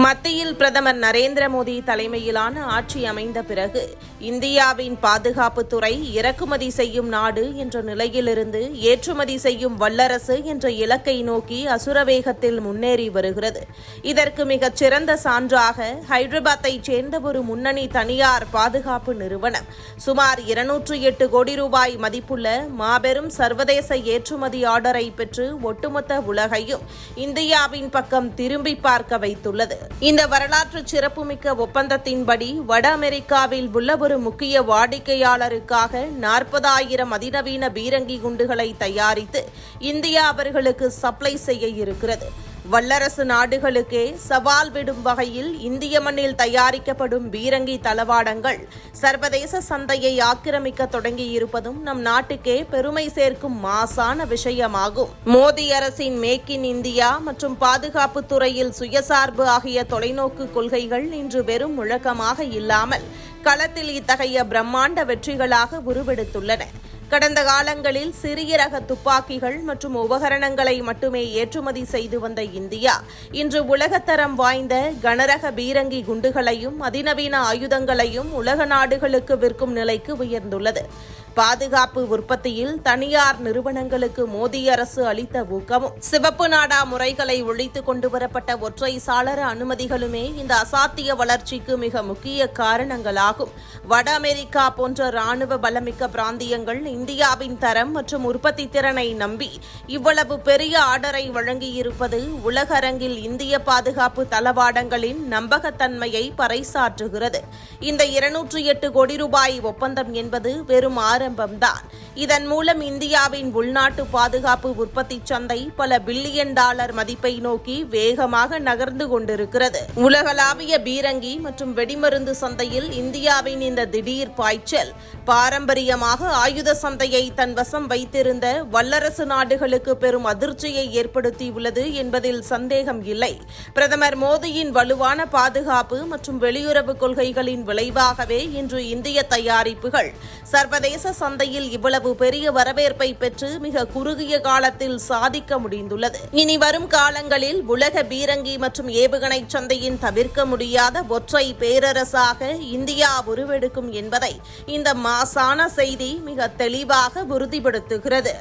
மத்தியில் பிரதமர் நரேந்திர மோடி தலைமையிலான ஆட்சி அமைந்த பிறகு இந்தியாவின் பாதுகாப்புத்துறை இறக்குமதி செய்யும் நாடு என்ற நிலையிலிருந்து ஏற்றுமதி செய்யும் வல்லரசு என்ற இலக்கை நோக்கி அசுரவேகத்தில் முன்னேறி வருகிறது. இதற்கு மிகச் சிறந்த சான்றாக ஹைதராபாத்தைச் சேர்ந்த ஒரு முன்னணி தனியார் பாதுகாப்பு நிறுவனம் சுமார் 208 கோடி ரூபாய் மதிப்புள்ள மாபெரும் சர்வதேச ஏற்றுமதி ஆர்டரை பெற்று ஒட்டுமொத்த உலகையும் இந்தியாவின் பக்கம் திரும்பி பார்க்க வைத்துள்ளது. இந்த வரலாற்று சிறப்புமிக்க ஒப்பந்தத்தின்படி வட அமெரிக்காவில் உள்ள ஒரு முக்கிய வாடிக்கையாளருக்காக 40,000 அதிநவீன பீரங்கி குண்டுகளை தயாரித்து இந்தியா அவர்களுக்கு சப்ளை செய்ய இருக்கிறது. வல்லரசு நாடுகளுக்கே சவால் விடும் வகையில் இந்திய மண்ணில் தயாரிக்கப்படும் பீரங்கி தளவாடங்கள் சர்வதேச சந்தையை ஆக்கிரமிக்க தொடங்கியிருப்பதும் நம் நாட்டுக்கே பெருமை சேர்க்கும் மாசான விஷயமாகும். மோடி அரசின் மேக் இன் இந்தியா மற்றும் பாதுகாப்பு துறையில் சுயசார்பு ஆகிய தொலைநோக்கு கொள்கைகள் இன்று வெறும் முழக்கமாக இல்லாமல் களத்தில் இத்தகைய பிரம்மாண்ட வெற்றிகளாக உருவெடுத்துள்ளன. கடந்த காலங்களில் சிறிய ரக துப்பாக்கிகள் மற்றும் உபகரணங்களை மட்டுமே ஏற்றுமதி செய்து வந்த இந்தியா இன்று உலகத்தரம் வாய்ந்த கனரக பீரங்கி குண்டுகளையும் அதிநவீன ஆயுதங்களையும் உலக நாடுகளுக்கு விற்கும் நிலைக்கு உயர்ந்துள்ளது. பாதுகாப்பு உற்பத்தியில் தனியார் நிறுவனங்களுக்கு மோடி அரசு அளித்த ஊக்கமும் சிவப்பு நாடா முறைகளை ஒழித்து கொண்டுவரப்பட்ட ஒற்றை சாளர அனுமதிகளுமே இந்த அசாத்திய வளர்ச்சிக்கு மிக முக்கிய காரணங்களாகும். வட அமெரிக்கா போன்ற ராணுவ பலமிக்க பிராந்தியங்கள் இந்தியாவின் தரம் மற்றும் உற்பத்தி திறனை நம்பி இவ்வளவு பெரிய ஆர்டரை வழங்கியிருப்பது உலக அரங்கில் இந்திய பாதுகாப்பு தளவாடங்களின் நம்பகத்தன்மையை பறைசாற்றுகிறது. இந்த 208 கோடி ரூபாய் ஒப்பந்தம் என்பது வெறும் ஆரம்பம்தான். இதன் மூலம் இந்தியாவின் உள்நாட்டு பாதுகாப்பு உற்பத்தி சந்தை பல பில்லியன் டாலர் மதிப்பை நோக்கி வேகமாக நகர்ந்து கொண்டிருக்கிறது. உலகளாவிய பீரங்கி மற்றும் வெடிமருந்து சந்தையில் இந்தியாவின் இந்த திடீர் பாய்ச்சல் பாரம்பரியமாக ஆயுத சந்தையை தன் வசம் வைத்திருந்த வல்லரசு நாடுகளுக்கு பெரும் அதிர்ச்சியை ஏற்படுத்தியுள்ளது என்பதில் சந்தேகம் இல்லை. பிரதமர் மோடியின் வலுவான பாதுகாப்பு மற்றும் வெளியுறவு கொள்கைகளின் விளைவாகவே இன்று இந்திய தயாரிப்புகள் சர்வதேச சந்தையில் இவ்வளவு பெரிய வரவேற்பை பெற்று மிக குறுகிய காலத்தில் சாதிக்க முடிந்துள்ளது. இனி வரும் காலங்களில் உலக பீரங்கி மற்றும் ஏவுகணை சந்தையின் தவிர்க்க முடியாத ஒற்றை பேரரசாக இந்தியா உருவெடுக்கும் என்பதை இந்த மாசான செய்தி மிக தெளிவாக உறுதிப்படுத்துகிறது.